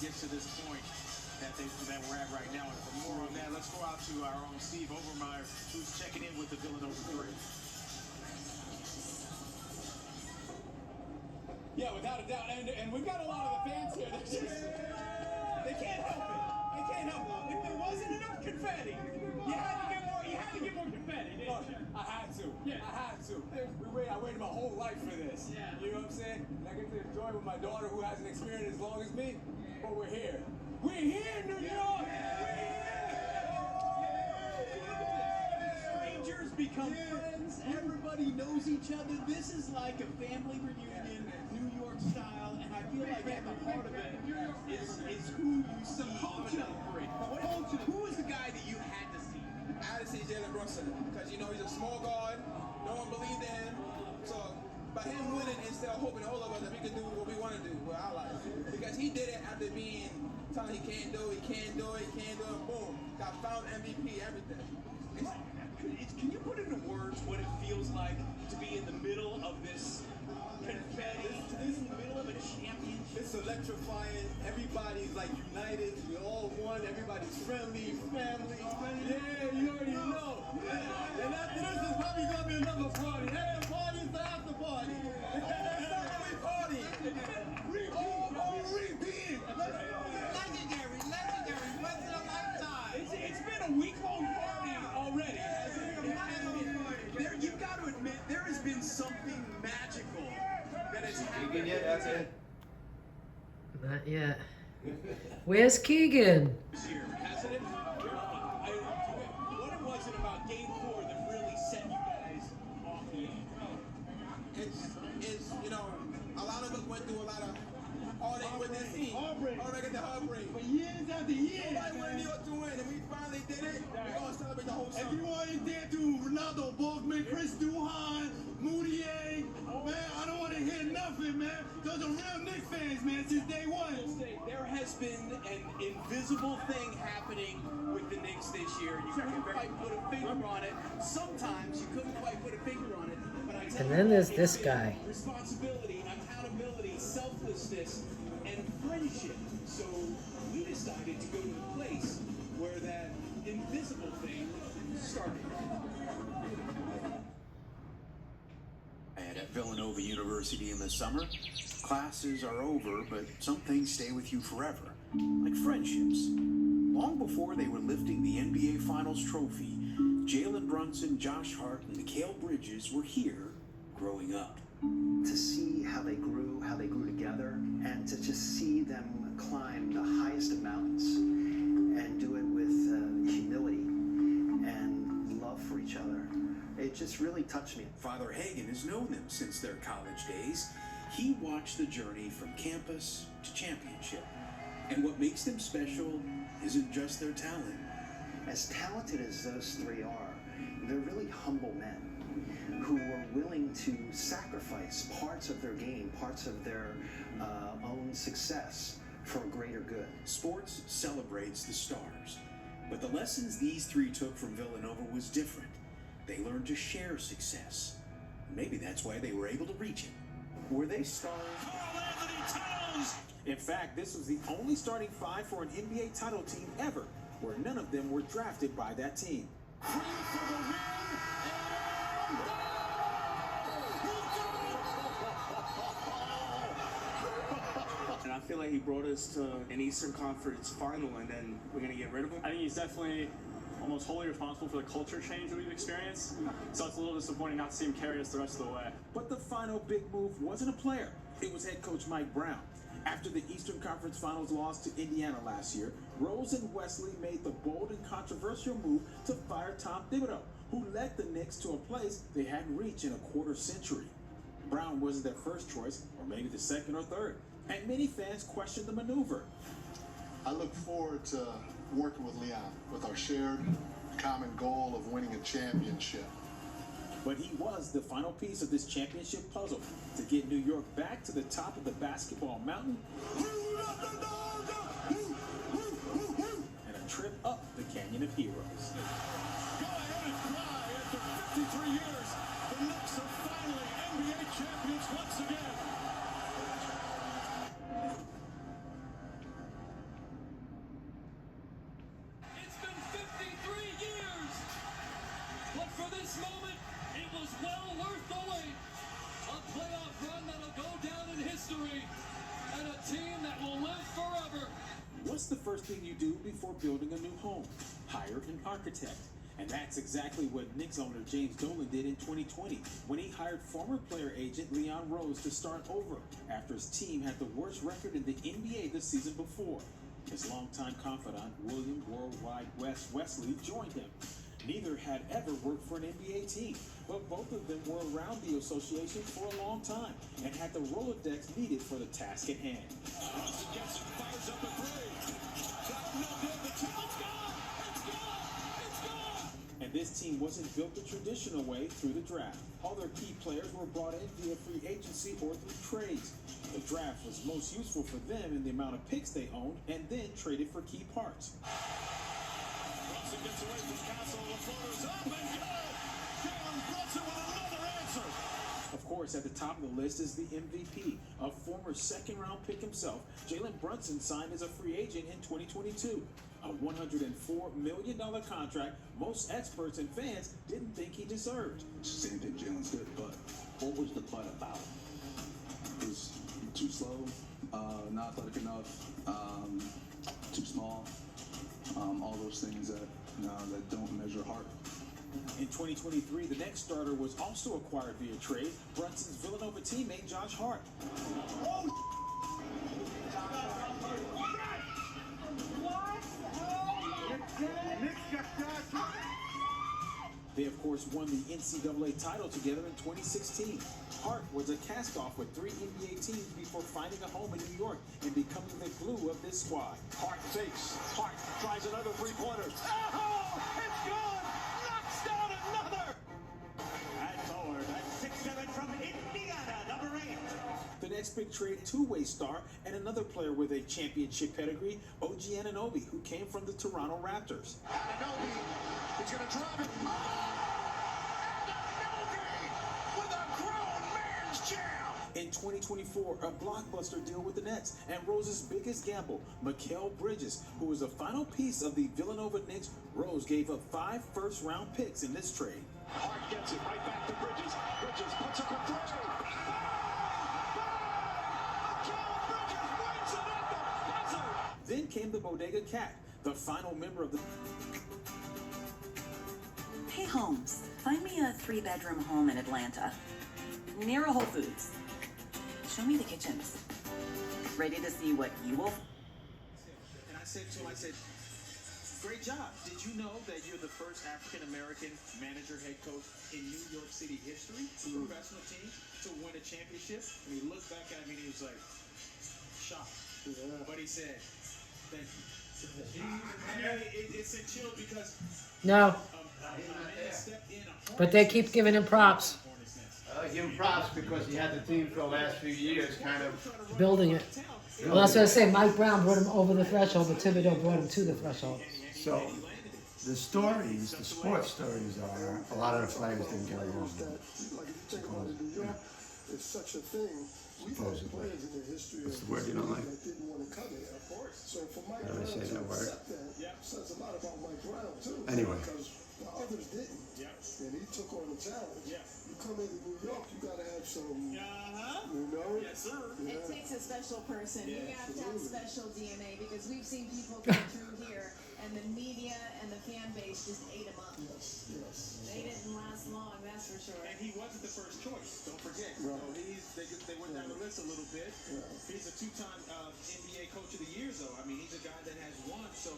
gets to this point that we're at right now. And for more on that, let's go out to our own Steve Overmeyer, who's checking in with the Villanova 3. Yeah, without a doubt, and we've got a lot of the fans here. They can't help it. They can't help it. If there wasn't enough confetti, you had to get more confetti, didn't you? I had to. Yeah. I had to. I waited my whole life for this. Yeah. You know what I'm saying? And I get to enjoy it with my daughter who hasn't experienced it as long as me. But we're here. We're here, New York! Strangers become friends. Everybody knows each other. This is like a family reunion, New York style, and I feel like at the heart of it is who you see celebrate. Who is the guy that you had to see? I had to see Jalen Brunson because he's a small guard. No one believed in him. So by him winning, instead of hoping all of us that we could do what we want to do with our lives, because he did it after being telling he can't do it, boom, got found MVP, everything. Can you put into words what it feels like to be in the middle of this confetti, in the middle of a championship? It's electrifying. Everybody's like united. We all one. Everybody's friendly, family. Yeah, you already know. And after this is probably gonna be another party. After party is the after party. We party. Repeat. Legendary. Once in a lifetime. It's been a week-long party already. You've got to admit, there has been something magical that has happened. That's it. Not yet. Where's Keegan? This year, hasn't it? What was it about Game 4 that really set you guys off the edge? It's a lot of us went through a lot of heartache with this team. Heartbreak. For years after years. Nobody wanted New York to win, and we finally did it. We're going to celebrate the whole summer. Everyone in there to Ronaldo Borgman, Chris Duhon, Moutier. Man, I don't want to hear nothing, man. Those are real Knicks fans, man, since day one. There has been an invisible thing happening with the Knicks this year. You couldn't quite put a finger on it. Sometimes you couldn't quite put a finger on it. But I tell And you, then there's this guy. Responsibility, accountability, selflessness, and friendship. So we decided to go to the place where that invisible thing started. And at Villanova University in the summer, classes are over, but some things stay with you forever, like friendships. Long before they were lifting the NBA Finals trophy, Jalen Brunson, Josh Hart, and Mikal Bridges were here growing up. To see how they grew together, and to just see them climb the highest of mountains and do it with humility and love for each other. It just really touched me. Father Hagan has known them since their college days. He watched the journey from campus to championship. And what makes them special isn't just their talent. As talented as those three are, they're really humble men who were willing to sacrifice parts of their game, parts of their own success for a greater good. Sports celebrates the stars, but the lessons these three took from Villanova was different. They learned to share success. Maybe that's why they were able to reach it. Were they stars? In fact, this was the only starting five for an NBA title team ever, where none of them were drafted by that team. And I feel like he brought us to an Eastern Conference final, and then we're going to get rid of him. I think he's definitely almost wholly responsible for the culture change that we've experienced. So it's a little disappointing not to see him carry us the rest of the way. But the final big move wasn't a player. It was head coach Mike Brown. After the Eastern Conference Finals loss to Indiana last year, Rose and Wesley made the bold and controversial move to fire Tom Thibodeau, who led the Knicks to a place they hadn't reached in a quarter century. Brown wasn't their first choice, or maybe the second or third, and many fans questioned the maneuver. I look forward to working with Leon with our shared common goal of winning a championship. But he was the final piece of this championship puzzle to get New York back to the top of the basketball mountain and a trip up the Canyon of Heroes. Go ahead and cry. After 53 years, the Knicks are finally NBA champions once again. run that'll go down in history and a team that will live forever. What's the first thing you do before building a new home? Hire an architect. And that's exactly what Knicks owner James Dolan did in 2020 when he hired former player agent Leon Rose to start over after his team had the worst record in the NBA the season before. His longtime confidant, William Worldwide West Wesley, joined him. Neither had ever worked for an NBA team, but both of them were around the association for a long time and had the Rolodex needed for the task at hand. Johnson gets it, fires up a three. That's no good. The towel's gone. It's gone. It's gone. And this team wasn't built the traditional way through the draft. All their key players were brought in via free agency or through trades. The draft was most useful for them in the amount of picks they owned and then traded for key parts. Brunson gets away from Castle. The floater's up and good. Jalen Brunson with another answer. Of course, at the top of the list is the MVP, a former second-round pick himself. Jalen Brunson signed as a free agent in 2022. A $104 million contract most experts and fans didn't think he deserved. Just didn't think Jalen's good, but what was the but about? It was too slow, not athletic enough, too small, all those things that don't measure heart. In 2023, the next starter was also acquired via trade, Brunson's Villanova teammate Josh Hart. They, of course, won the NCAA title together in 2016. Hart was a cast-off with 3 NBA teams before finding a home in New York and becoming the glue of this squad. Hart fakes. Hart tries another three-pointer. Oh, it's gone. Knocks down another. And forward, a 6-7 from Indiana, number 8. The next big trade, two-way star and another player with a championship pedigree, OG Anunoby, who came from the Toronto Raptors. Anunoby, he's going to drive it. With a grown man's jam. In 2024, a blockbuster deal with the Nets and Rose's biggest gamble, Mikal Bridges, who was the final piece of the Villanova Knicks. Rose gave up 5 first-round picks in this trade. Hart gets it right back to Bridges. Bridges puts up a three. Then came the Bodega Cat, the final member of the... Hey Holmes, find me a 3-bedroom home in Atlanta, near a Whole Foods. Show me the kitchens. Ready to see what you will... And I said to him, great job. Did you know that you're the first African-American manager, head coach in New York City history, professional team, to win a championship? And he looked back at me and he was like, shocked. Yeah. But he said, thank you. It's a chill because... No. But they keep giving him props. Give him props because he had the team for the last few years kind of... Building it. Well, that's what I say. Mike Brown brought him over the threshold, but Thibodeau brought him to the threshold. So, the stories, the sports stories are, a lot of the players didn't get along. It's such a thing. Supposedly. What's the word you don't like? So for Mike How do I say that word? Says a lot about Mike Brown too. Anyway. Because the others didn't. And he took on the challenge. You come into New York, you gotta have some, you know? Yes, sir. Yeah. It takes a special person. Yeah, You have to have absolutely. special DNA because we've seen people come through here and the media and the fan base just ate them up. Yes. They didn't last long, that's for sure. And he wasn't the first choice, don't forget. Right. They went down the list a little bit. Yeah. He's a 2-time NBA Coach of the Year, though. I mean, he's a guy that has won, so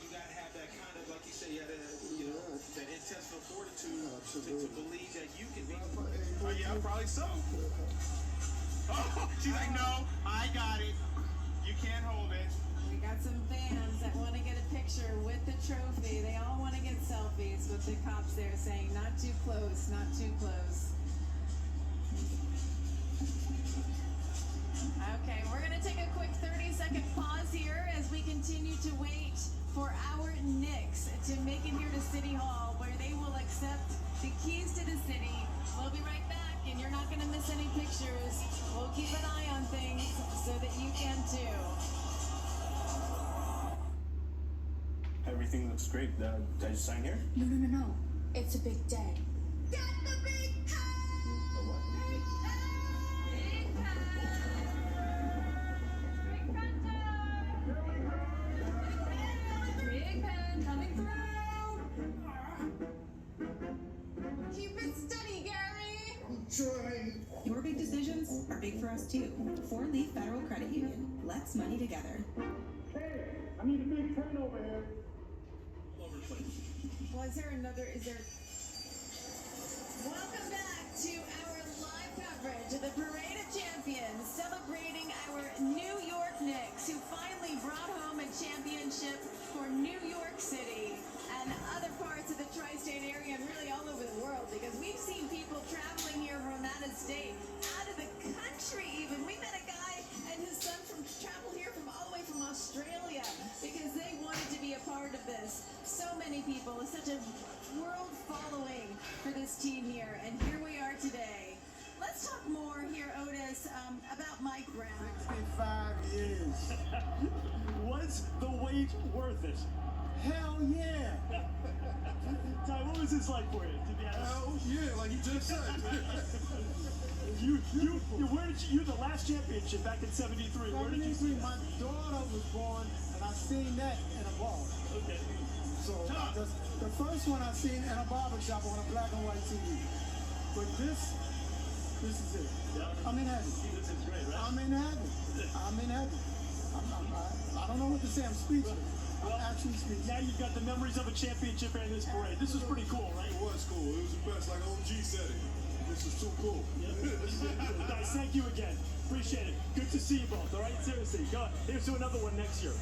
you got to have that kind of, like you say, you got to, that intestinal fortitude to believe that you can be. Oh, yeah, probably so. Oh, she's like, no, I got it. You can't hold it. We got some fans that want to get a picture with the trophy. They all want to get selfies with the cops there saying, not too close, not too close. Okay, we're going to take a quick 30-second pause here as we continue to wait for our Knicks to make it here to City Hall, where they will accept the keys to the city. We'll be right back, and you're not going to miss any pictures. We'll keep an eye on things so that you can too. Everything looks great. Did I just sign here? No. It's a big day. Got the big great for us too. 4-Leaf Federal Credit Union. Let's money together. Hey, I need a big turnover here. Well, is there? Welcome back to our live coverage of the Parade of Champions, celebrating our New York Knicks, who finally brought home a championship for New York City and other parts of the tri-state area and really all over the world, because we've seen people traveling here from out of state, out of the country even. We met a guy and his son traveled here from all the way from Australia because they wanted to be a part of this. So many people, such a world following for this team here, and here we are today. Let's talk more here, Otis, about Mike Brown. 65 years. Was the wait worth it? Hell yeah. Ty, what was this like for you, to be honest? Hell yeah, like you just said. You the last championship back in 73. Where did you see that? My daughter was born, and I seen that in a bar. Okay. So the first one I seen in a barber shop on a black and white TV. But this is it. Yeah. I'm in heaven. This is great, right? I'm in heaven. I'm in heaven. I don't know what to say. I'm speechless. I'm actually speechless. Now you've got the memories of a championship and this parade. This was pretty cool, right? It was cool. It was the best. Like OG said it. This is too cool. Guys, thank you again. Appreciate it. Good to see you both, all right? Seriously. Go. Here's to another one next year.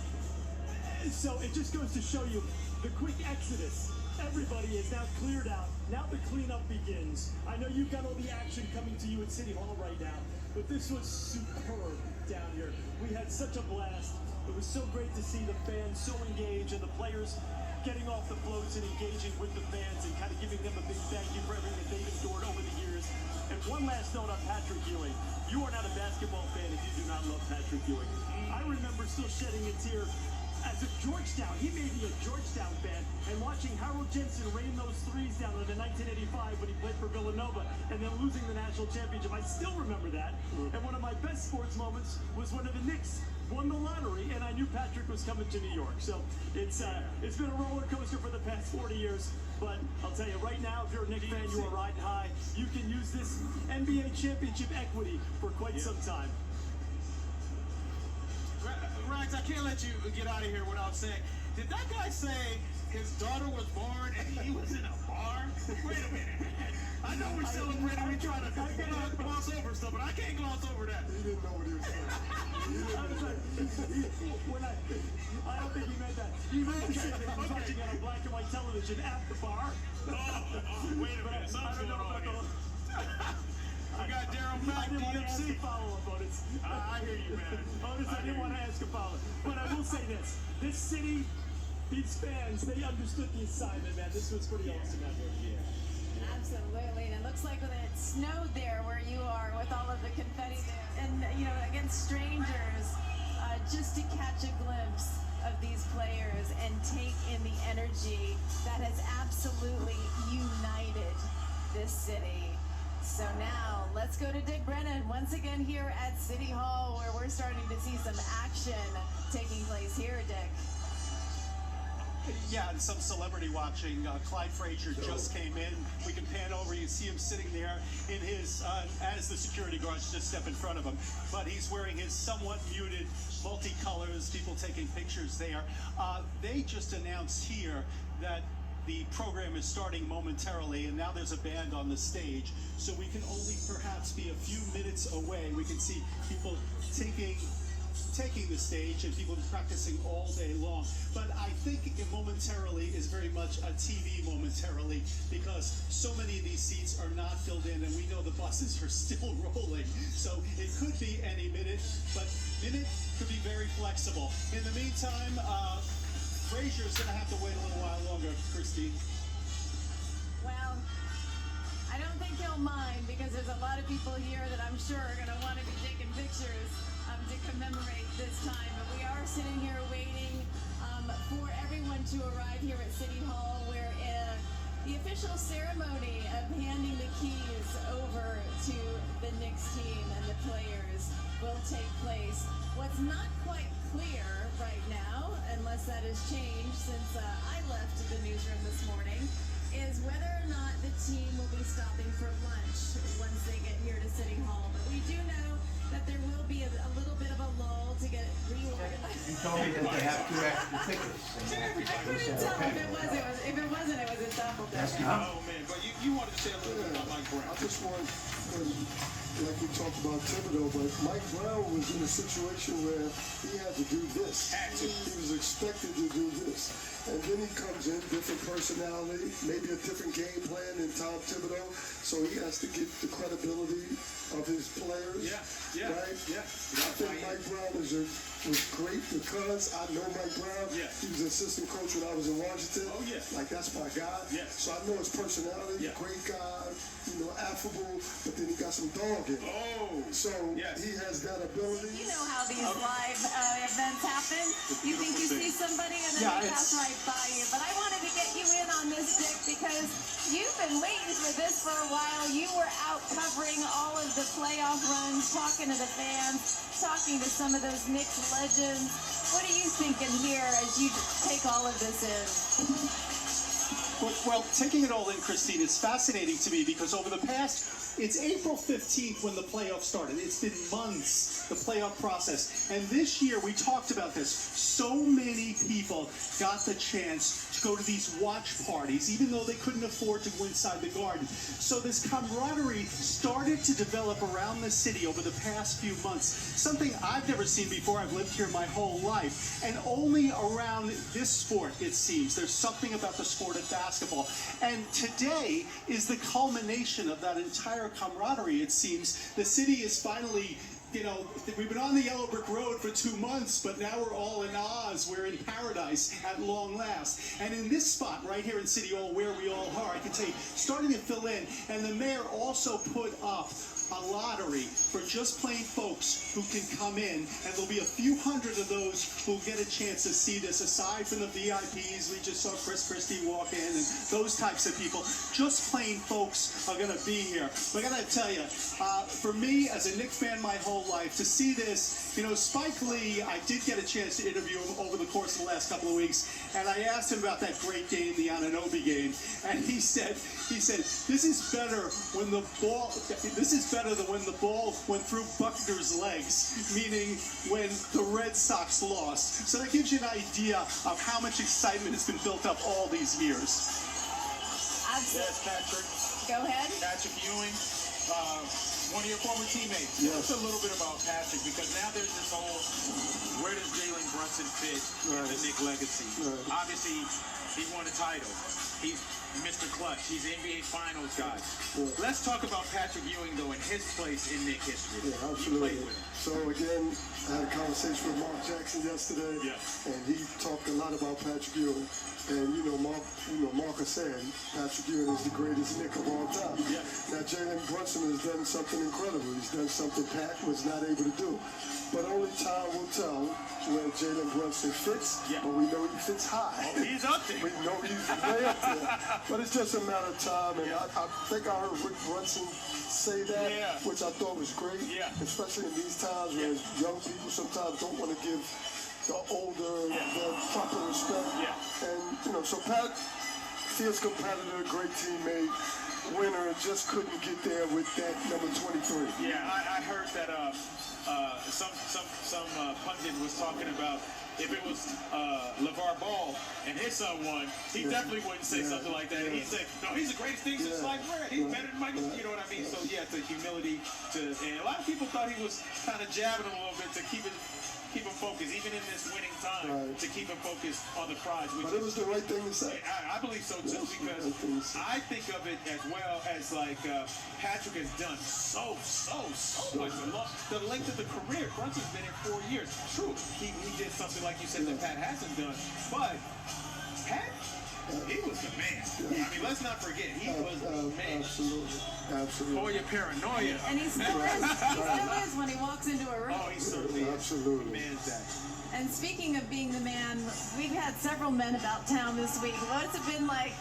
So it just goes to show you the quick exodus. Everybody is now cleared out. Now the cleanup begins. I know you've got all the action coming to you at City Hall right now, but this was superb down here. We had such a blast. It was so great to see the fans so engaged and the players getting off the floats and engaging with the fans and kind of giving them a big thank you for everything that they've endured over the years. And one last note on Patrick Ewing. You are not a basketball fan if you do not love Patrick Ewing. I remember still shedding a tear as a Georgetown. He made me a Georgetown fan, and watching Harold Jensen rain those threes down in 1985 when he played for Villanova and then losing the national championship. I still remember that. And one of my best sports moments was when the Knicks won the lottery, and I knew Patrick was coming to New York. So it's been a roller coaster for the past 40 years. But I'll tell you right now, if you're a Knicks fan, you are riding high. You can use this NBA championship equity for quite some time. Rags, I can't let you get out of here without saying, did that guy say his daughter was born and he was in a bar? Wait a minute. I know we're celebrating, we're trying to gloss over stuff, but I can't gloss over that. He didn't know what he was saying. I don't think he meant that. He meant to say that he was watching on a black and white television at the bar. Wait a minute, something's going on here. I got Daryl Mack, DMC. I hear you, man. Otis, I didn't want to ask a follow-up. But I will say this. This city, these fans, they understood the assignment, man. This was pretty awesome out here. Absolutely, and it looks like when it snowed there where you are with all of the confetti there, and against strangers, just to catch a glimpse of these players and take in the energy that has absolutely united this city. So now let's go to Dick Brennan once again here at City Hall, where we're starting to see some action taking place here, Dick. Yeah, and some celebrity watching. Clyde Frazier just came in. We can pan over. You see him sitting there in his, as the security guards just step in front of him. But he's wearing his somewhat muted multicolors, people taking pictures there. They just announced here that the program is starting momentarily, and now there's a band on the stage, so we can only perhaps be a few minutes away. We can see people taking the stage and people practicing all day long. But I think it momentarily is very much a TV momentarily, because so many of these seats are not filled in, and we know the buses are still rolling. So it could be any minute, but minute could be very flexible. In the meantime, Frazier's going to have to wait a little while longer, Christine. Well, I don't think he'll mind, because there's a lot of people here that I'm sure are going to want to be taking pictures to commemorate this time. But we are sitting here waiting for everyone to arrive here at City Hall, where the official ceremony of handing the keys over to the Knicks team and the players will take place. What's not quite clear right now, unless that has changed since I left the newsroom this morning, is whether or not the team will be stopping for lunch once they get here to City Hall. But we do know that there will be a little bit of a lull to get reorganized. You told me that they have 2 extra tickets. I couldn't tell if it was. It was a double That's decker. not. Oh man, but you wanted to say a little bit about Mike Brown. I just want, like we talked about Thibodeau, but Mike Brown was in a situation where he had to do this. He was expected to do this. And then he comes in, different personality, maybe a different game plan than Tom Thibodeau. So he has to get the credibility of his players. Right? I think Mike Brown was great because I know Mike Brown. He was an assistant coach when I was in Washington. Like, that's my guy. So I know his personality, great guy, affable, but then he got some dog in him. So he has that ability. You know how these live events happen. You think you see somebody and then they pass right by you. But I wanted to get you in on this, Dick, because you've been waiting for this for a while. You were out covering all of the playoff runs, talking to the fans, talking to some of those Knicks legends. What are you thinking here as you take all of this in? Well, taking it all in, Christine, it's fascinating to me because over the past, it's April 15th when the playoffs started. It's been months, the playoff process. And this year, we talked about this. So many people got the chance to go to these watch parties, even though they couldn't afford to go inside the Garden. So this camaraderie started to develop around the city over the past few months, something I've never seen before. I've lived here my whole life. And only around this sport, it seems. There's something about the sport of basketball. And today is the culmination of that entire camaraderie, it seems. The city is finally, we've been on the yellow brick road for 2 months, but now we're all in Oz. We're in paradise at long last. And in this spot right here in City Hall, where we all are, I can tell you, starting to fill in. And the mayor also put up a lottery for just plain folks who can come in, and there'll be a few hundred of those who'll get a chance to see this, aside from the VIPs. We just saw Chris Christie walk in and those types of people. Just plain folks are going to be here. But I got to tell you, for me as a Knicks fan my whole life, to see this, Spike Lee, I did get a chance to interview him over the course of the last couple of weeks, and I asked him about that great game, the Anunoby game, and he said, this is better than when the ball went through Buckner's legs, meaning when the Red Sox lost. So that gives you an idea of how much excitement has been built up all these years. Yes, Patrick. Go ahead. Patrick Ewing, one of your former teammates. Yes. Just a little bit about Patrick, because now there's this whole, where does Jalen Brunson fit in the Knick legacy? Obviously, he won a title. He's Mr. Clutch. He's the NBA Finals guy. Let's talk about Patrick Ewing, though, and his place in Knick history. Yeah, absolutely. So again, I had a conversation with Mark Jackson yesterday, and he talked a lot about Patrick Ewing. And Marcus said Patrick Ewing is the greatest Knick of all time. Now Jalen Brunson has done something incredible. He's done something Pat was not able to do. But only time will tell where Jalen Brunson fits. But we know he fits high. Oh, he's up there. We know he's way up there. But it's just a matter of time. And I think I heard Rick Brunson say that, which I thought was great. Especially in these times where young people sometimes don't want to give the older the proper respect. And, so Pat, fierce competitor, great teammate, winner, just couldn't get there with that number 23. Yeah, I heard that some pundit was talking about if it was LeVar Ball and his son won, he definitely wouldn't say something like that. He'd say, no, he's the greatest thing since sliced bread. He's better than Michael. You know what I mean? So yeah, the humility and a lot of people thought he was kind of jabbing him a little bit to keep him focused, even in this winning time, to keep him focused on the prize. But it was the right thing to say. I believe so too, because I think of it as well as like Patrick has done so much. The length of the career, Brunson's been in 4 years. True, he did something like you said that Pat hasn't done, but Pat, he was the man. I mean, let's not forget, he was the man. Absolutely. Or your paranoia. And he still is when he walks into a room. Oh, he certainly is. Absolutely. Man's that. And speaking of being the man, we've had several men about town this week. What's it been like,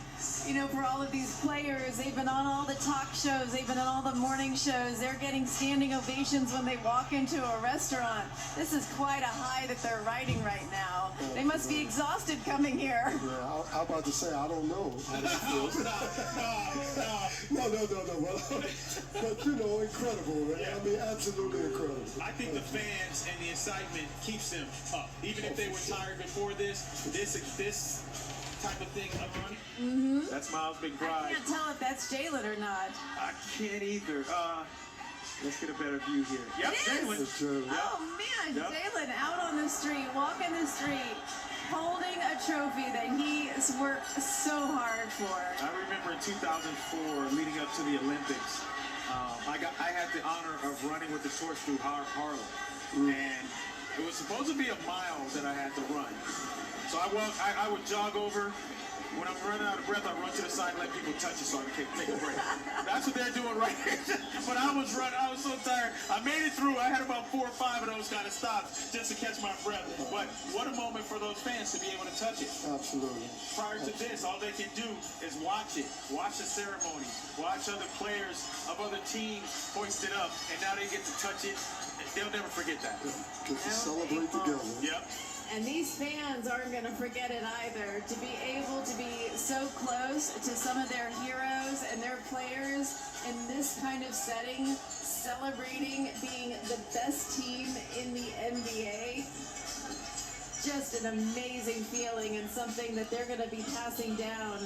for all of these players? They've been on all the talk shows. They've been on all the morning shows. They're getting standing ovations when they walk into a restaurant. This is quite a high that they're riding right now. They must be exhausted coming here. Yeah, I'm about to say, I don't know how that feels. No. But, you know, incredible, man. Yeah. I mean, absolutely incredible. I think the fans and the excitement keeps them up. Even if they were tired before this type of thing on. That's Miles' big I bride. can't tell if that's Jalen or not. I can't either. Let's get a better view here. Yep, It is. Jalen. It's, Oh man, Yep. Jalen out on the street, walking the street, holding a trophy that he has worked so hard for. I remember in 2004, leading up to the Olympics, I had the honor of running with the torch through Harlem, and it was supposed to be a mile that I had to run. So I would jog over. When I'm running out of breath, I run to the side and let people touch it so I can take a break. That's what they're doing right here. But I was so tired. I made it through. I had about 4 or 5 of those kind of stops just to catch my breath. But what a moment for those fans to be able to touch it. Absolutely. Prior to this, all they can do is watch it. Watch the ceremony. Watch other players of other teams hoist it up. And now they get to touch it. They'll never forget that. Get to celebrate together. Yep. And these fans aren't going to forget it either. To be able to be so close to some of their heroes and their players in this kind of setting, celebrating being the best team in the NBA, just an amazing feeling and something that they're going to be passing down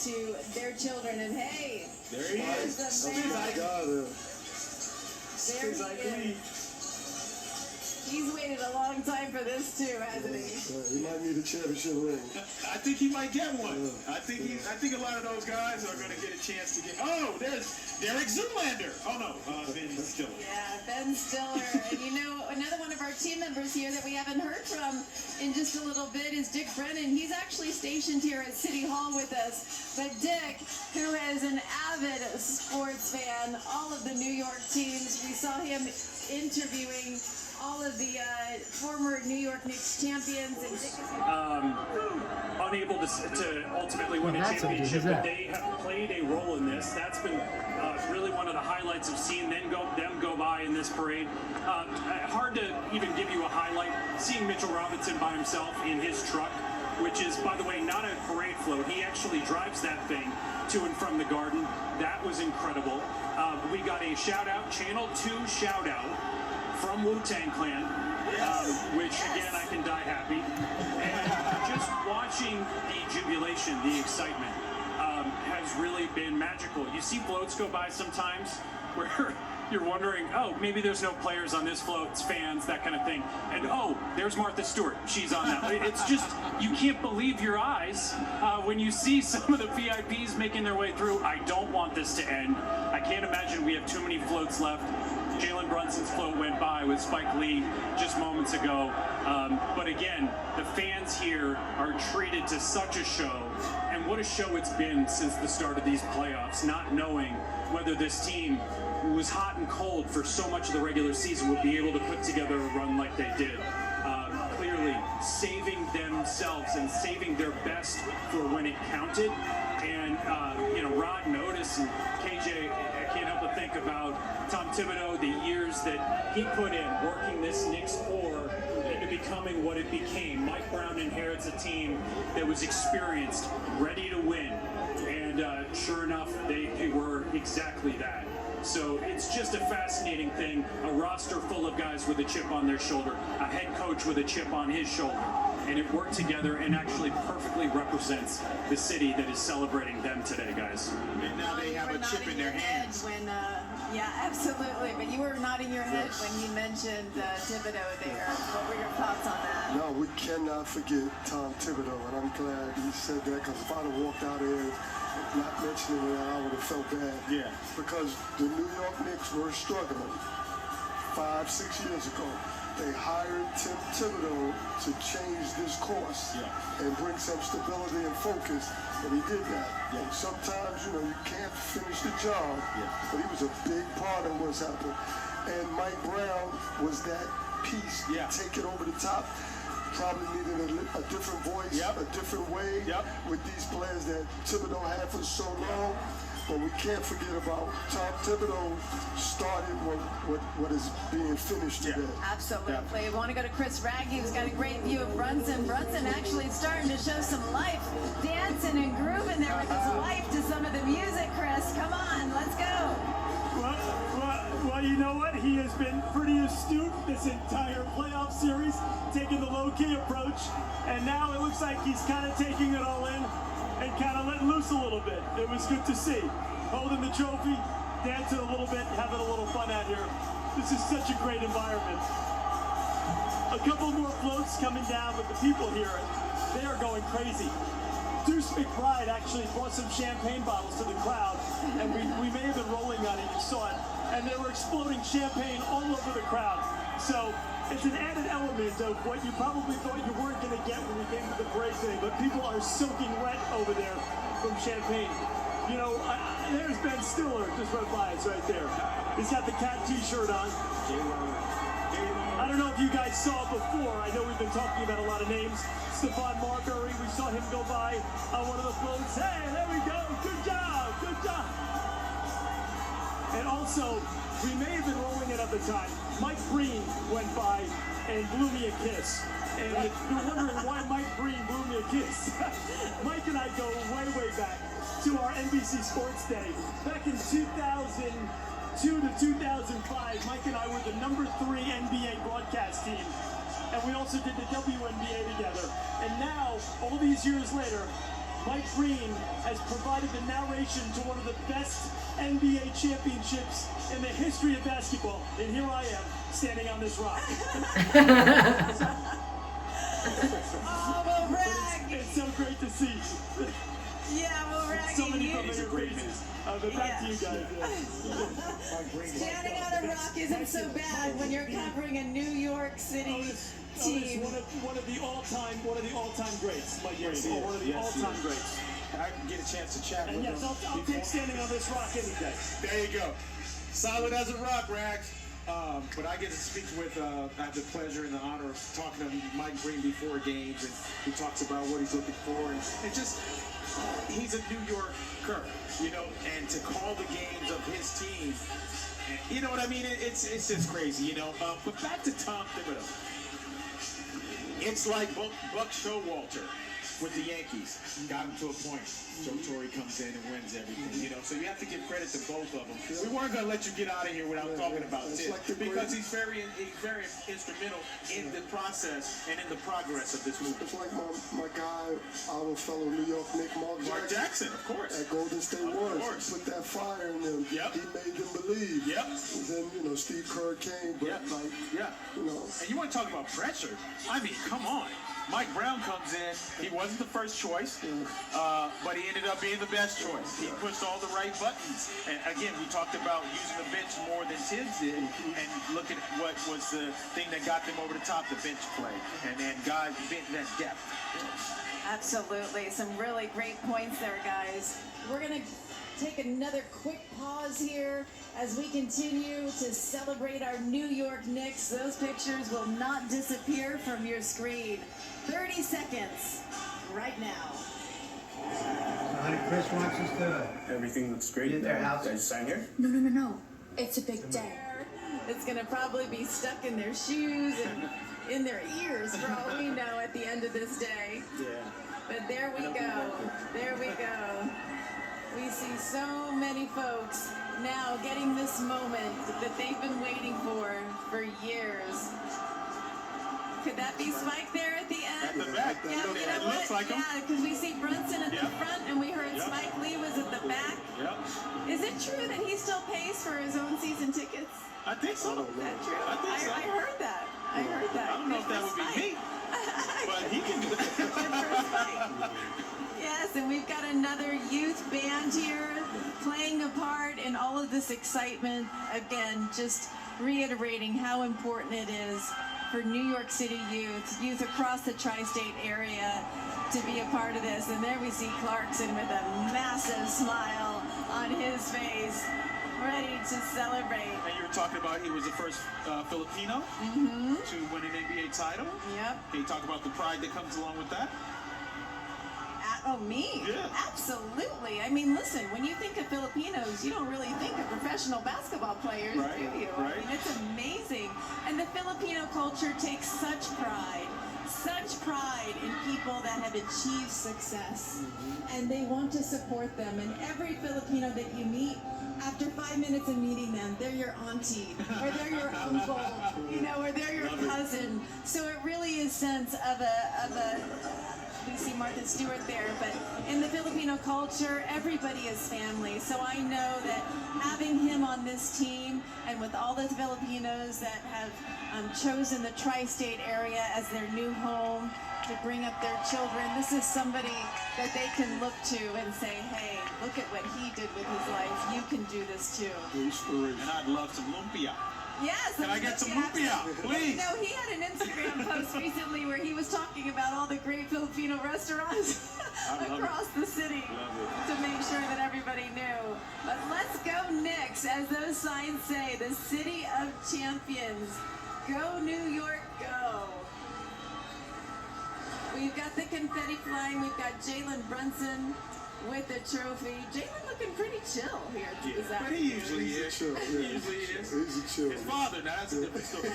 to their children. And hey, there he is. The man. There he is. He's waited a long time for this too, hasn't he? He might need a championship ring. I think he might get one. I think a lot of those guys are going to get a chance to get. Oh, there's Derek Zoolander. Oh no, Ben Stiller. Yeah, Ben Stiller. And you know, another one of our team members here that we haven't heard from in just a little bit is Dick Brennan. He's actually stationed here at City Hall with us. But Dick, who is an avid sports fan, all of the New York teams, we saw him interviewing all of the former New York Knicks champions, and Dick is unable to ultimately win a championship, but they have played a role in this. That's been really one of the highlights of seeing them go by in this parade. Hard to even give you a highlight. Seeing Mitchell Robinson by himself in his truck, which is, by the way, not a parade float. He actually drives that thing to and from the Garden. That was incredible. We got a shout-out, Channel 2 shout-out from Wu-Tang Clan, which, again, I can die happy. And just watching the jubilation, the excitement, has really been magical. You see floats go by sometimes where you're wondering, oh, maybe there's no players on this float, it's fans, that kind of thing. And oh, there's Martha Stewart, she's on that. It's just, you can't believe your eyes when you see some of the VIPs making their way through. I don't want this to end. I can't imagine we have too many floats left. Jalen Brunson's float went by with Spike Lee just moments ago. But again, the fans here are treated to such a show. And what a show it's been since the start of these playoffs, not knowing whether this team, who was hot and cold for so much of the regular season, would be able to put together a run like they did. Clearly saving themselves and saving their best for when it counted. And, Rod and Otis and KJ, I can't help but think about Tom Thibodeau, the years that he put in working this Knicks core into becoming what it became. Mike Brown inherits a team that was experienced, ready to win. And sure enough, they were exactly that. So it's just a fascinating thing. A roster full of guys with a chip on their shoulder, a head coach with a chip on his shoulder. And it worked together and actually perfectly represents the city that is celebrating them today, guys. And now they have a chip in their hands. When, yeah, absolutely. But you were nodding your head when he mentioned Thibodeau there. What were your thoughts on that? No, we cannot forget Tom Thibodeau, and I'm glad he said that, because if I'd have walked out here not mentioning it, I would have felt bad. Yeah. Because the New York Knicks were struggling 5-6 years ago. They hired Tim Thibodeau to change this course and bring some stability and focus, and he did that. Yeah. And sometimes, you can't finish the job, but he was a big part of what's happened. And Mike Brown was that piece to take it over the top. Probably needed a different voice, a different way with these players that Thibodeau had for so long. but we can't forget about Tom Thibodeau started what is being finished today. Absolutely. We want to go to Chris Raggy, who's got a great view of Brunson. Brunson actually starting to show some life, dancing and grooving there with his life to some of the music, Chris. Come on, let's go. Well, you know what? He has been pretty astute this entire playoff series, taking the low-key approach, and now it looks like he's kind of taking it all in and kind of letting loose a little bit. It was good to see. Holding the trophy, dancing a little bit, having a little fun out here. This is such a great environment. A couple more floats coming down, but the people here, they are going crazy. Deuce McBride actually brought some champagne bottles to the crowd, and we may have been rolling on it, you saw it, and they were exploding champagne all over the crowd. So it's an added element of what you probably thought you weren't going to get when you came to the parade today, but people are soaking wet over there from champagne. You know, there's Ben Stiller just right by us right there. He's got the Cat t-shirt on. I don't know if you guys saw before. I know we've been talking about a lot of names. Stephon Marbury, we saw him go by on one of the floats. Hey, there we go. Good job. Good job. And also, we may have been rolling it at the time. Mike Breen went by and blew me a kiss. And if you're wondering why Mike Breen blew me a kiss, Mike and I go way, way back to our NBC Sports Day. Back in 2002 to 2005, Mike and I were the #3 NBA broadcast team. And we also did the WNBA together. And now, all these years later, Mike Breen has provided the narration to one of the best NBA championships in the history of basketball. And here I am, standing on this rock. Oh, well, Rag. It's so great to see. Yeah, well, Raggy, so many familiar faces. But back to you guys. Standing on a rock isn't so bad when you're covering a New York City team. One of the all-time greats, Mike Breen. One of the all-time greats. I can get a chance to chat with him. Yes, I'll take standing on this rock any day. There you go. Solid as a rock, Rags. But I get to speak with, I have the pleasure and the honor of talking to Mike Breen before games, and he talks about what he's looking for, and just, he's a New Yorker, you know, and to call the games of his team, you know what I mean? It's just crazy, you know. But back to Tom Thibodeau. It's like Buck Showalter with the Yankees. Got him to a point. Joe Torre comes in and wins everything, you know. So you have to give credit to both of them. We weren't going to let you get out of here without talking about Tibbs, because he's very instrumental in the process and in the progress of this movement. It's like my guy, our fellow New York Knicks, Mark Jackson, of course. At Golden State Warriors. Put that fire in them. Yep. He made them believe. Yep. And then, you know, Steve Kerr came, but you know. And you want to talk about pressure? I mean, come on. Mike Brown comes in. He wasn't the first choice, but he ended up being the best choice. He pushed all the right buttons. And again, we talked about using the bench more than Tibbs did, and look at what was the thing that got them over the top, the bench play, and guys bent that depth. Absolutely. Some really great points there, guys. We're going to take another quick pause here as we continue to celebrate our New York Knicks. Those pictures will not disappear from your screen. 30 seconds right now. Honey, Chris wants us to. Everything looks great. In their house. Guys sign here? No. It's a big day. It's going to probably be stuck in their shoes and in their ears for all we know at the end of this day. Yeah. But there we go. There we go. We see so many folks now getting this moment that they've been waiting for years. Could that be Spike there at the end? At the back. Yeah, you know it what? looks like him. Yeah, because we see Brunson at the front, and we heard Spike Lee was at the back. Yep. Is it true that he still pays for his own season tickets? I think so. Is that true? I think so. I heard that. I heard that. I don't know if that would be me, but he can do it. Yes, and we've got another youth band here playing a part in all of this excitement. Again, just reiterating how important it is for New York City youth across the tri-state area to be a part of this. And there we see Clarkson with a massive smile on his face, ready to celebrate. And you were talking about he was the first Filipino to win an NBA title. Yep. Can you talk about the pride that comes along with that? Oh, me? Yeah. Absolutely. I mean, listen, when you think of Filipinos, you don't really think of professional basketball players, Right, do you? right. I mean, it's amazing. And the Filipino culture takes such pride in people that have achieved success. And they want to support them. And every Filipino that you meet, after 5 minutes of meeting them, they're your auntie, or they're your uncle, you know, or they're your cousin. So it really is sense of a we see Martha Stewart there, but in the Filipino culture, everybody is family. So I know that having him on this team, and with all the Filipinos that have chosen the tri-state area as their new home to bring up their children, this is somebody that they can look to and say, hey, look at what he did with his life. You can do this too. And I'd love some lumpia. Yes. Can I get some lumpia, please? No, he had an Instagram post recently where he was talking about all the great Filipino restaurants across the city to make sure that everybody knew. But let's go Knicks, as those signs say, the city of champions. Go New York, go. We've got the confetti flying. We've got Jalen Brunson with the trophy. Jalen looking pretty chill here. But he usually is. Chill, He yeah. usually is. He's a chill. His father, now that's a different story.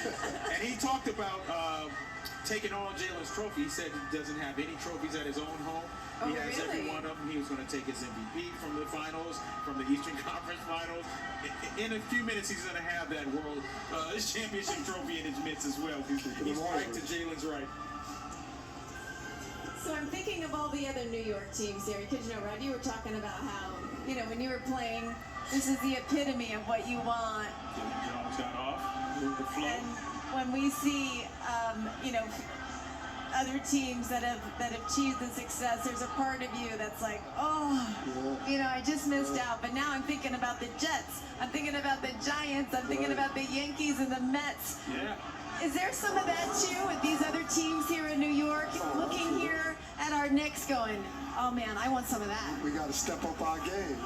And he talked about taking all Jalen's trophy. He said he doesn't have any trophies at his own home. He has every one of them. He was going to take his MVP from the finals, from the Eastern Conference Finals. In a few minutes, he's going to have that World Championship trophy in his midst as well. He's right to Jalen's right. So I'm thinking of all the other New York teams here, because, you know, Rod, you were talking about how, you know, when you were playing, this is the epitome of what you want. Jones got off with the flow. And when we see, you know, other teams that have achieved the success, there's a part of you that's like, oh, you know, I just missed out. But now I'm thinking about the Jets. I'm thinking about the Giants. I'm thinking about the Yankees and the Mets. Yeah. Is there some of that too with these other teams here in New York, looking here at our Knicks going, oh man, I want some of that? We got to step up our game.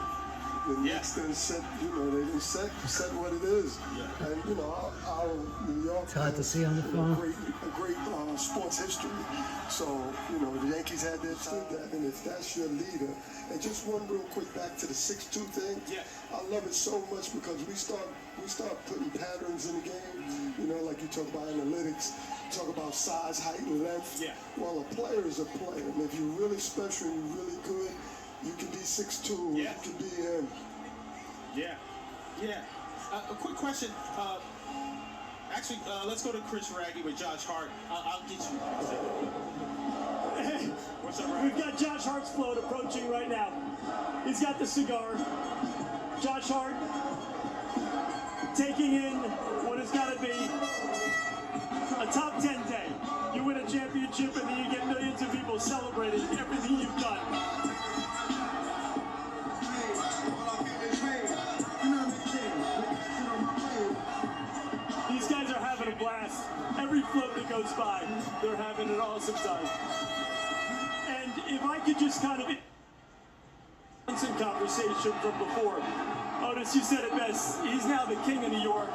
The Knicks didn't set, you know, they didn't set what it is. Yeah. And, you know, our New York It's hard to see on the phone. a great sports history. So, you know, the Yankees had their time. And if that's your leader, and just one real quick back to the 6'2" thing. Yeah. I love it so much because we start putting patterns in the game. You know, like you talk about analytics, talk about size, height, and length. Yeah. Well, a player is a player. And if you're really special and you're really good, you can be 6'2", you can be him. Yeah, yeah. A quick question. Actually, let's go to Chris Raggy with Josh Hart. I'll get you. Hey, what's up, Raggy? We've got Josh Hart's float approaching right now. He's got the cigar. Josh Hart taking in what has got to be a top 10 day. You win a championship and then you get millions of people celebrating everything you've done. These guys are having a blast. Every float that goes by, they're having an awesome time. And if I could just kind of conversation from before. Otis, you said it best. He's now the king of New York.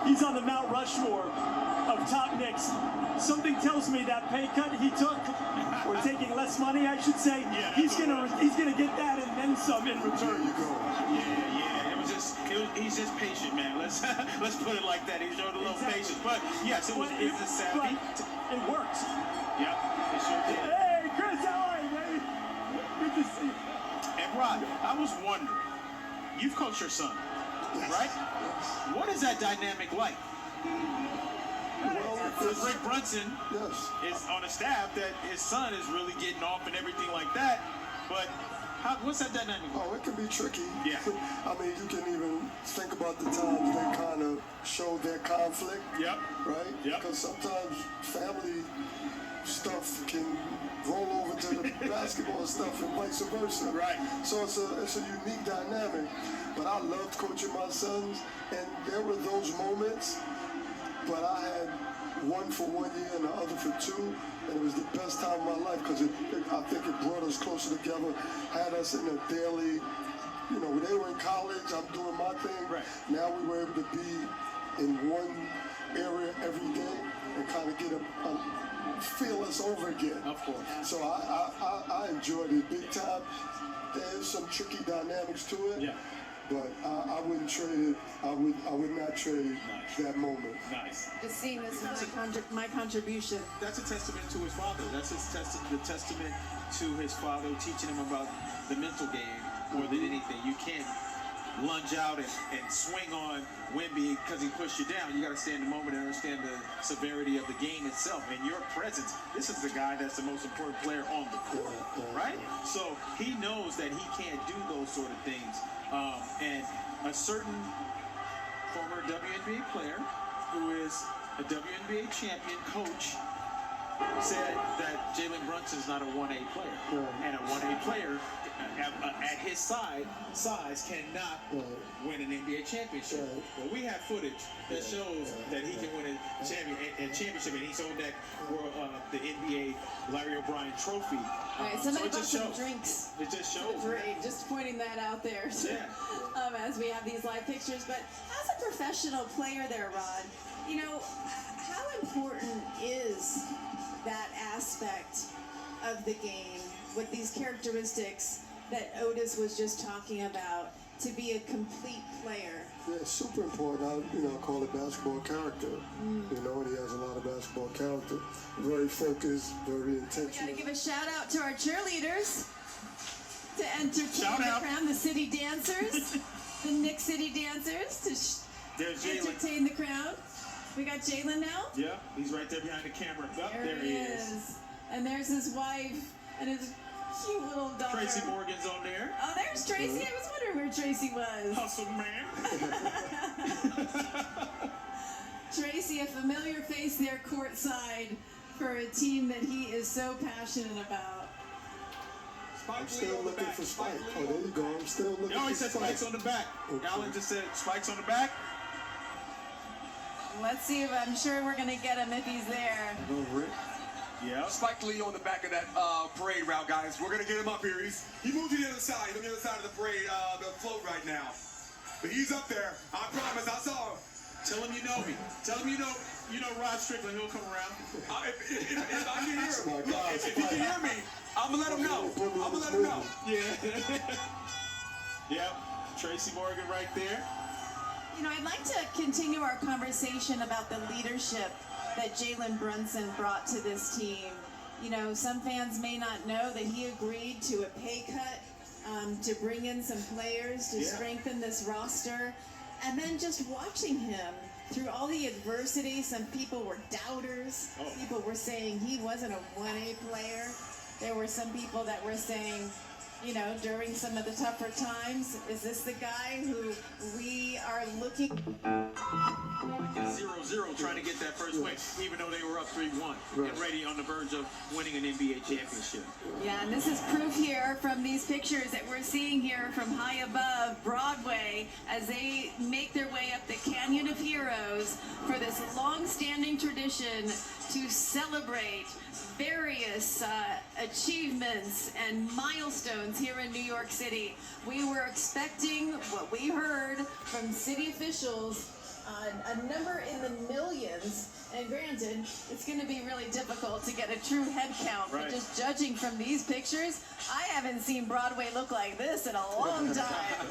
He's on the Mount Rushmore of top Knicks. Something tells me that pay cut he took, or taking less money, I should say, he's gonna get that and then some in return. Yeah. He's just patient, man. Let's put it like that. He showed a little patience, but yes, it was business savvy. It worked. Yep, it sure did. Hey, Chris, how are you, baby? Good to see you. And Rod, I was wondering, you've coached your son, right? What is that dynamic like? Well, Rick Brunson is on a staff that his son is really getting off and everything like that, but what's that dynamic like? Oh, it can be tricky. Yeah. I mean, you can even think about the times they kind of show their conflict. Yep. Right? Yep. Because sometimes family stuff can roll over to the basketball stuff and vice versa. Right. So it's a unique dynamic. But I loved coaching my sons, and there were those moments, but I had one for 1 year and the other for 2, and it was the best time of my life because I think it brought us closer together, had us in a daily, you know, they were in college, I'm doing my thing. Right. Now we were able to be in one area every day and kind of get a feel us over again. Of course. So I enjoyed it big time. There's some tricky dynamics to it. Yeah. But I wouldn't trade it. I would not trade that moment. Nice. Just seeing this is my contribution. That's a testament to his father. That's the testament to his father teaching him about the mental game more than anything. You can't lunge out and swing on Wemby because he pushed you down. You got to stay in the moment and understand the severity of the game itself. And your presence, this is the guy that's the most important player on the court, right? So he knows that he can't do those sort of things. And a certain former WNBA player who is a WNBA champion coach said that Jalen Brunson's not a 1A player. And a 1A player at his size cannot win an NBA championship. Well, we have footage that shows that he can win a championship, and he's on that the NBA Larry O'Brien trophy. All right, somebody brought some drinks. It just shows. Just pointing that out there. Yeah. As we have these live pictures. But as a professional player there, Rod, you know, how important is that aspect of the game with these characteristics that Otis was just talking about to be a complete player? Yeah, it's super important. I call it basketball character. You know, and he has a lot of basketball character. Very focused, very intentional. We got to give a shout out to our cheerleaders to entertain the crowd, the city dancers, the Knicks City dancers to entertain the crowd. We got Jalen now? Yeah, he's right there behind the camera. There he is. And there's his wife and his cute little daughter. Tracy Morgan's on there. Oh, there's Tracy. I was wondering where Tracy was. Hustle man. Tracy, a familiar face there courtside for a team that he is so passionate about. I'm still looking for Spike. Oh, there you go. I'm still looking for Spike. No, he said Spike's on the back. Okay. Alan just said Spike's on the back. Let's see if I'm sure we're going to get him if he's there. Yeah. Spike Lee on the back of that parade route, guys. We're going to get him up here. He moved to the other side. He's on the other side of the parade, the float right now. But he's up there. I promise. I saw him. Tell him you know me. Tell him you know Rod Strickland. He'll come around. If I can hear him, if he can hear me, I'm going to let him know. I'm going to let him know. Yeah. Yep. Tracy Morgan right there. You know, I'd like to continue our conversation about the leadership that Jalen Brunson brought to this team. You know, some fans may not know that he agreed to a pay cut to bring in some players to strengthen this roster. And then just watching him through all the adversity, some people were doubters. People were saying he wasn't a 1A player. There were some people that were saying, you know, during some of the tougher times, is this the guy who we are looking? 0-0 trying to get that first win, even though they were up 3-1 and ready on the verge of winning an NBA championship. Yeah, and this is proof here from these pictures that we're seeing here from high above Broadway as they make their way up the Canyon of Heroes for this long-standing tradition to celebrate various achievements and milestones here in New York City. We were expecting what we heard from city officials, a number in the millions, and granted, it's going to be really difficult to get a true head count, but just judging from these pictures, I haven't seen Broadway look like this in a long time.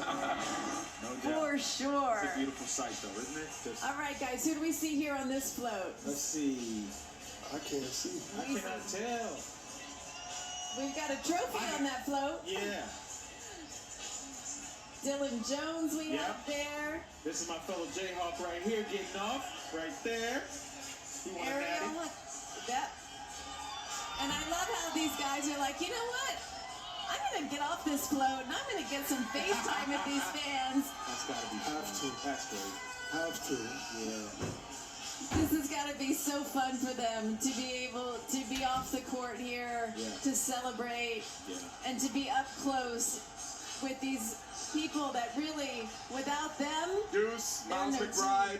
No doubt. For sure. It's a beautiful sight, though, isn't it? All right, guys, who do we see here on this float? Let's see. I can't see. I cannot tell. We've got a trophy on that float. Yeah. Dylan Jones we have there. This is my fellow Jayhawk right here getting off. Right there. Ariel. Yep. And I love how these guys are like, you know what? I'm going to get off this float and I'm going to get some FaceTime with these fans. That's got to be fun. Have to. That's great. Have to. Yeah. This has got to be so fun for them to be able to be off the court here, to celebrate, and to be up close with these people that really, without them, Deuce, Miles McBride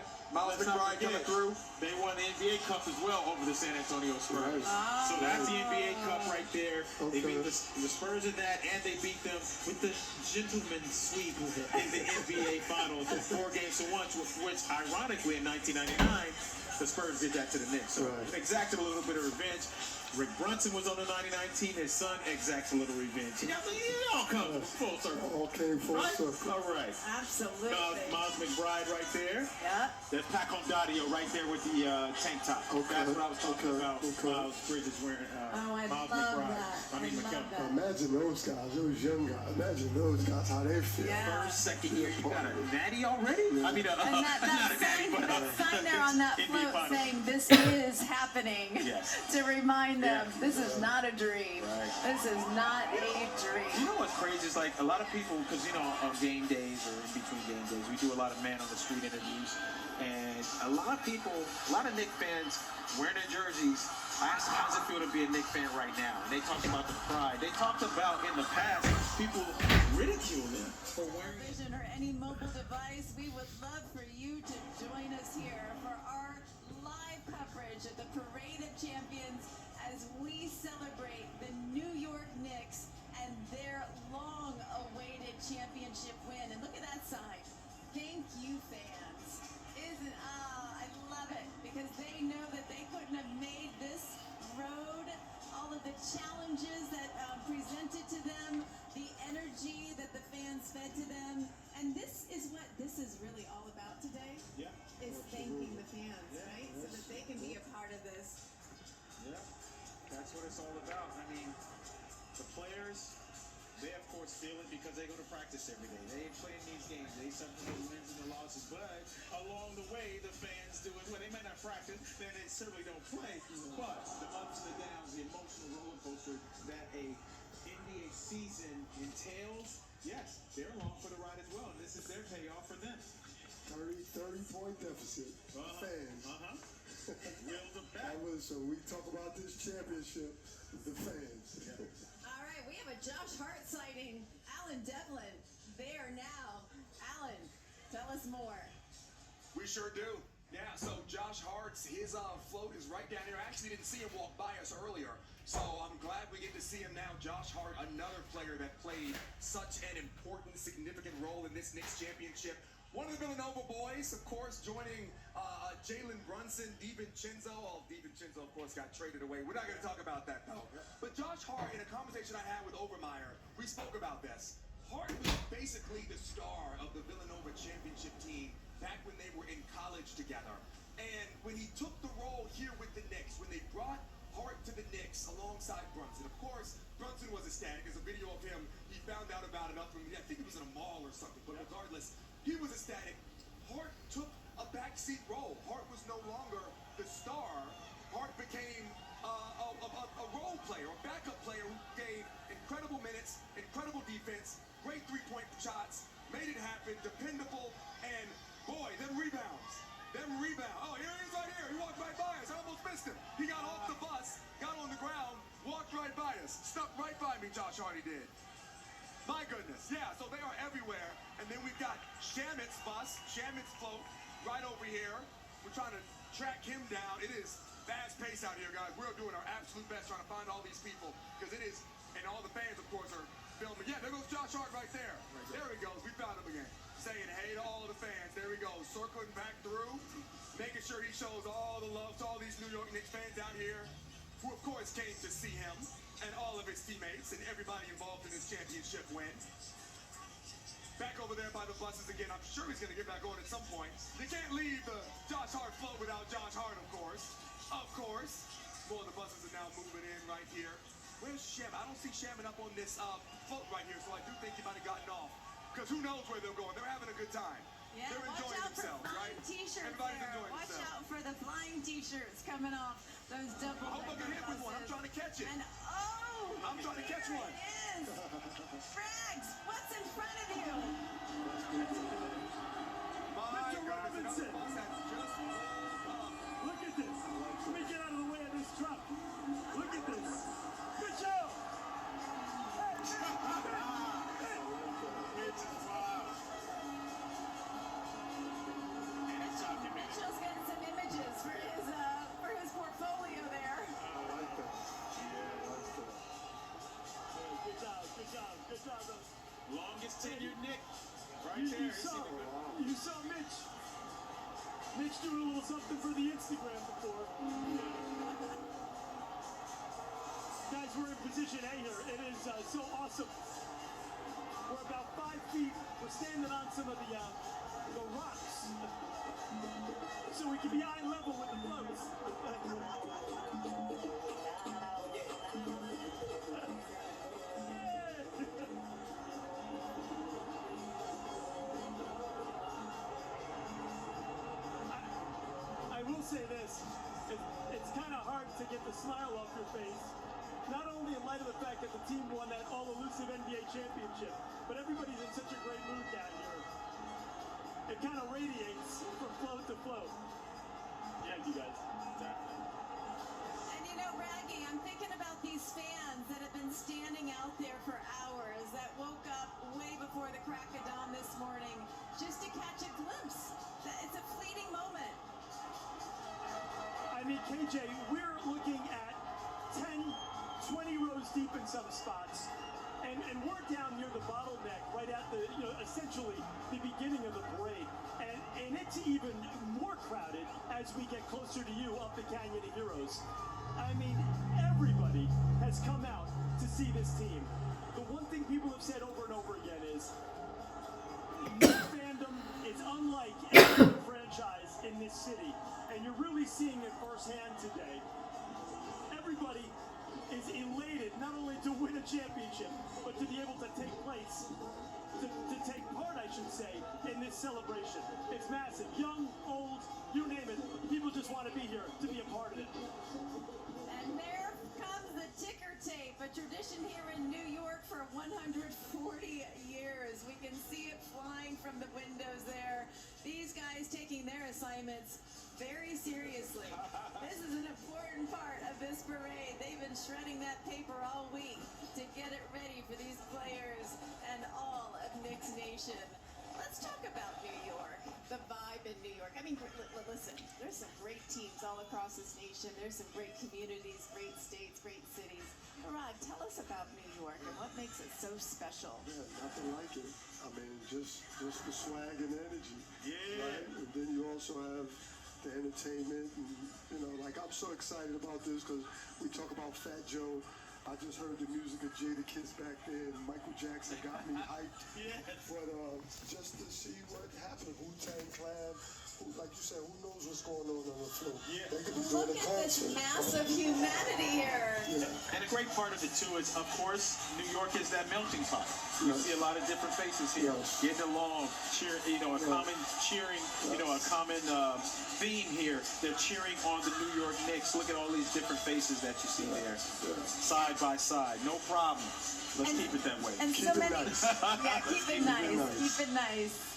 coming through. They won the NBA Cup as well over the San Antonio Spurs. So that's the NBA Cup right there. They beat the Spurs in that, and they beat them with the gentleman's sweep in the NBA Finals, 4 games to 1, which ironically in 1999, the Spurs did that to the Knicks. So exacted a little bit of revenge. Rick Brunson was on the 99 team. His son exacts a little revenge. It all comes full circle. All came full circle. All right. Absolutely. Miles McBride right there. Yeah. There's Paco Dario right there with the tank top. That's what I was talking about. Miles Bridges wearing I Miles love McBride. that. I mean, McKellar. Imagine those guys, those young guys. Imagine those guys, how they feel. Yeah. First, second year, you got a natty already? I mean, And not a natty, but that sign there on that Indy float Finals. saying this is happening Yes. to remind them Yeah. this is not a dream. Right. This is not a dream. You know what's crazy is like a lot of people, because you know on game days or in between game days, we do a lot of man on the street interviews, and a lot of people, a lot of Knicks fans wearing their jerseys. I asked them, how's it feel to be a Knicks fan right now? And they talked about the pride. They talked about in the past people ridicule them for wearing. Vision or any mobile device, we would love for you to join us here for our live coverage of the Parade of Champions as we celebrate the New York Knicks and their long-awaited championship win. And look at that sign. Thank you, fans. I love it because they know that they couldn't have made this road, all of the challenges that presented to them, the energy that the fans fed to them. And this is what this is really all about today. Yeah. Is thanking the fans, right? So that they can be a part of this. Yeah, that's what it's all about. I mean, the players, they of course feel it because they go to practice every day. They ain't playing these games. They suffer the wins and the losses, but along the way, the fans do it. Well, they may not practice, then they certainly don't play. But the ups and the downs, the emotional roller coaster that a NBA season entails, yes, they're along for the ride as well, and this is their payoff for them. 30-point deficit. Fans. Reeled them back. That was, so we talk about this championship, the fans. All right, we have a Josh Hart sighting. Alan Devlin there now. Alan, tell us more. We sure do. Yeah, so Josh Hart's, his float is right down here. I actually didn't see him walk by us earlier, so I'm glad we get to see him now. Josh Hart, another player that played such an important, significant role in this Knicks championship. One of the Villanova boys, of course, joining Jalen Brunson, DiVincenzo. Oh, DiVincenzo, of course, got traded away. We're not going to talk about that, though. But Josh Hart, in a conversation I had with Overmeyer, we spoke about this. Hart was basically the star of the Villanova championship team back when they were in college together. And when he took the role here with the Knicks, when they brought Hart to the Knicks alongside Brunson, of course, Brunson was ecstatic. There's a video of him. He found out about it up from, I think it was in a mall or something, but regardless, he was ecstatic. Hart took a backseat role. Hart was no longer the star. Hart became a role player, a backup player who gave incredible minutes, incredible defense, great three-point shots, made it happen, dependable, and boy, them rebounds. Oh, here he is right here. He walked right by us. I almost missed him. He got off the bus, got on the ground, walked right by us. Stuck right by me, Josh Hart, he did. My goodness, yeah, so they are everywhere. And then we've got Shamit's bus, Shamit's float, right over here. We're trying to track him down. It is fast pace out here, guys. We're doing our absolute best trying to find all these people because it is, and all the fans, of course, are filming. Yeah, there goes Josh Hart right there. There he goes. We found him again. Saying hey to all the fans. There he goes. Circling back through, making sure he shows all the love to all these New York Knicks fans out here who, of course, came to see him and all of his teammates and everybody involved in this championship win. Back over there by the buses again. I'm sure he's going to get back on at some point. You can't leave the Josh Hart float without Josh Hart, of course. Of course. More of the buses are now moving in right here. Where's Shem? I don't see Shaman up on this float right here, so I do think he might have gotten off. Because who knows where they're going. They're having a good time. Yeah, they're enjoying themselves, right? T-shirts Everybody's there. enjoying Watch themselves. out for the flying T-shirts coming off those double. I hope I can hit with one. I'm trying to catch it. And I'm trying to catch one. It is. Frags, what's in front of you? My Mr. Robinson. bus has just pulled up. Look at this. Let me get out of the way of this truck. Look at this. Good job. Mitchell's getting some images for his portfolio there. I like that. Yeah, I like that. Longest tenured Knick. Right You there. saw Mitch. Mitch doing a little something for the Instagram before. Guys, we're in position A here. It is so awesome. We're about 5 feet. We're standing on some of the rocks, so we can be eye level with the floats. I will say this, it's kind of hard to get the smile off your face, not only in light of the fact that the team won that all-elusive NBA championship, but everybody's in such a great mood down here. It kind of radiates from float to float. Thank you guys. And you know, Raggy, I'm thinking about these fans that have been standing out there for hours, that woke up way before the crack of dawn this morning just to catch a glimpse. It's a fleeting moment. I mean, KJ, we're looking at 10, 20 rows deep in some spots, and we're down near the bottleneck, right at the, essentially the beginning of the parade, and it's even more crowded as we get closer to you up the Canyon of Heroes. I mean, everybody has come out to see this team. The one thing people have said over and over again is, fandom is unlike any other franchise in this city. And you're really seeing it firsthand today. Everybody is elated not only to win a championship, but to be able to take place, to take part, I should say, in this celebration. It's massive. Young, old, you name it. People just want to be here, to be a part of it. And there comes the ticker tape, a tradition here in New York for 140 years. We can see it flying from the windows there. These guys taking their assignments very seriously. This is an important part of this parade. They've been shredding that paper all week to get it ready for these players and all of Knicks Nation. Let's talk about New York, the vibe in New York. I mean, listen, there's some great teams all across this nation. There's some great communities, great states, great cities. Rod, tell us about New York and what makes it so special. Yeah, nothing like it. I mean, just the swag and energy. Yeah. Right? And then you also have the entertainment, and I'm so excited about this because we talk about Fat Joe. I just heard the music of Jada Kiss back there, and Michael Jackson got me hyped. Yes. But just to see what happened, Wu-Tang Clan, like you said, who knows what's going on the floor? Yeah. They could be Look doing a at this concert. mass of humanity here. Yeah. And a great part of it, too, is, of course, New York is that melting pot. You see a lot of different faces here, getting along, cheer, a common cheering, a common theme here. They're cheering on the New York Knicks. Look at all these different faces that you see there, side by side. No problem. Let's keep it that way. And keep so many. Nice. Yeah, keep it nice. Keep it nice.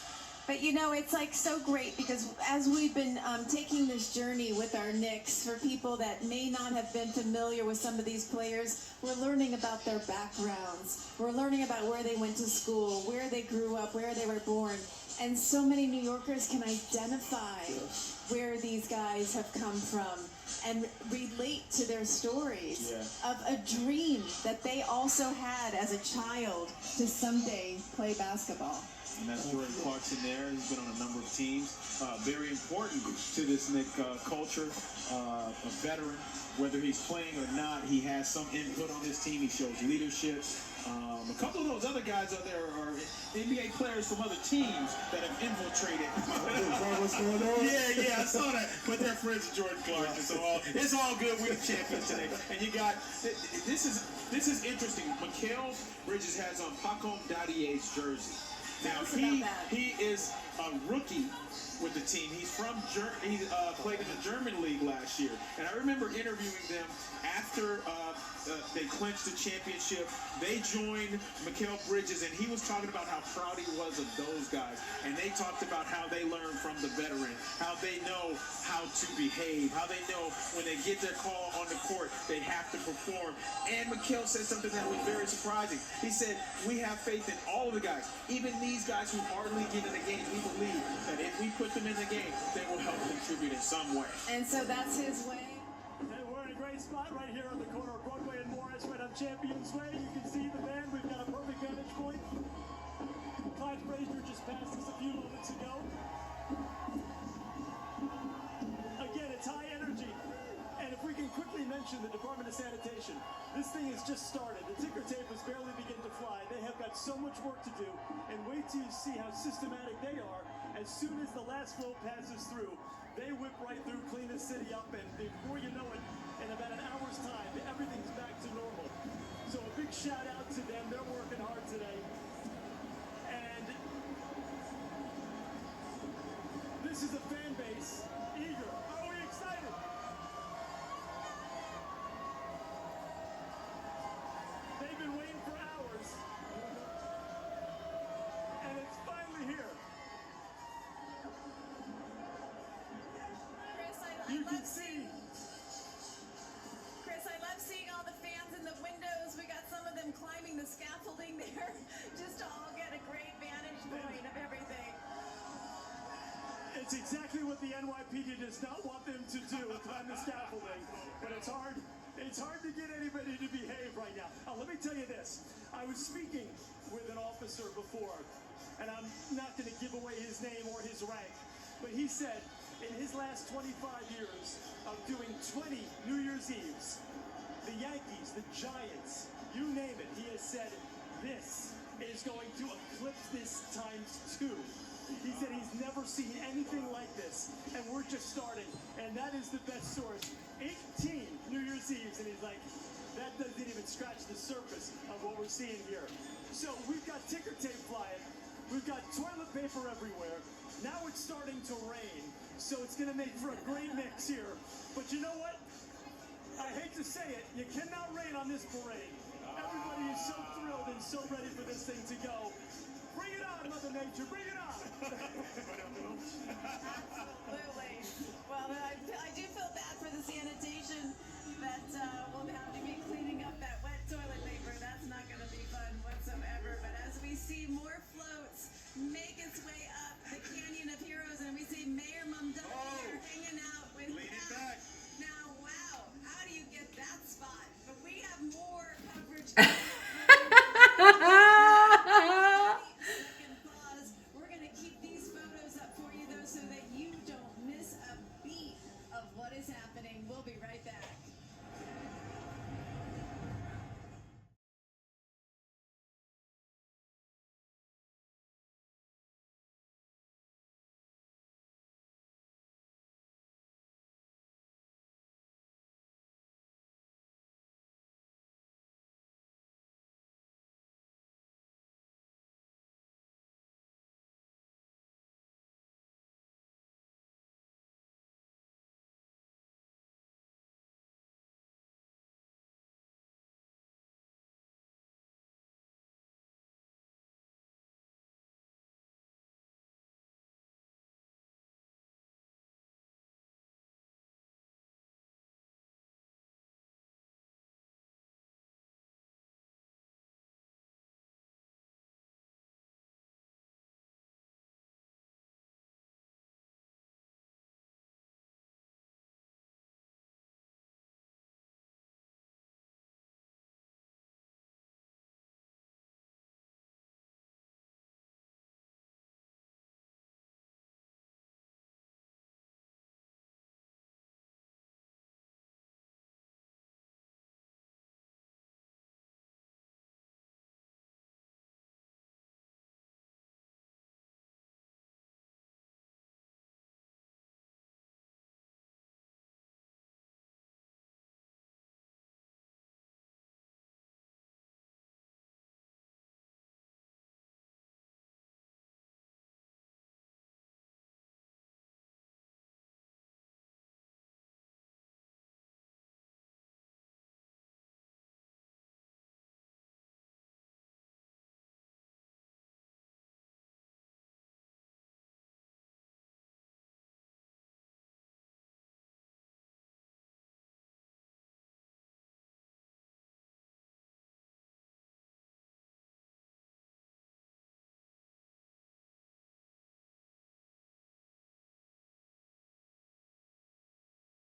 But it's like so great because as we've been taking this journey with our Knicks, for people that may not have been familiar with some of these players, we're learning about their backgrounds. We're learning about where they went to school, where they grew up, where they were born. And so many New Yorkers can identify where these guys have come from and relate to their stories of a dream that they also had as a child to someday play basketball. And that's Jordan Clarkson there. He's been on a number of teams. Very important to this Knick culture. A veteran, whether he's playing or not, he has some input on his team. He shows leadership. A couple of those other guys out there are NBA players from other teams that have infiltrated. What's going on? Yeah, I saw that. But they're friends of Jordan Clarkson, so it's all good. We're the champions today. And you got this is interesting. Mikal Bridges has on Pacom Dadier's jersey. Now he is a rookie with the team. He's from Germany. He played in the German league last year, and I remember interviewing them after they clinched the championship. They joined Mikal Bridges, and he was talking about how proud he was of those guys. And they talked about how they learned from the veteran, how they know how to behave, how they know when they get their call on the court, they have to perform. And Mikal said something that was very surprising. He said, we have faith in all of the guys, even these guys who hardly get in the game. We believe that if we put them in the game, they will help contribute in some way. And so that's his way. And we're in a great spot right here on the corner of Broadway and Morris, right on Champions Way. You can see the band. We've got a perfect vantage point. just started. The ticker tape is barely beginning to fly. They have got so much work to do, and wait till you see how systematic they are. As soon as the last float passes through, they whip right through, clean the city up, and before you know it, in about an hour's time, everything's back to normal. So a big shout out to them. They're working hard today. And this is a fan base eager. Are we excited? They've been waiting for hours. And it's finally here. You can see. Chris, I love seeing all the fans in the windows. We got some of them climbing the scaffolding there just to all get a great vantage point of everything. It's exactly what the NYPD does not want them to do, climb the scaffolding. But it's hard to get anybody to behave right now. Let me tell you this. I was speaking with an officer before, and I'm not going to give away his name or his rank, but he said in his last 25 years of doing 20 New Year's Eves, the Yankees, the Giants, you name it, he has said this is going to eclipse this ×2. He said he's never seen anything like this, and we're just starting, and that is the best source. 18 New Year's Eves, and he's like, that doesn't even scratch the surface of what we're seeing here. So we've got ticker tape flying, we've got toilet paper everywhere, now it's starting to rain, so it's going to make for a great mix here. But you know what? I hate to say it, you cannot rain on this parade. Everybody is so thrilled and so ready for this thing to go. Bring it on, Mother Nature, bring it on!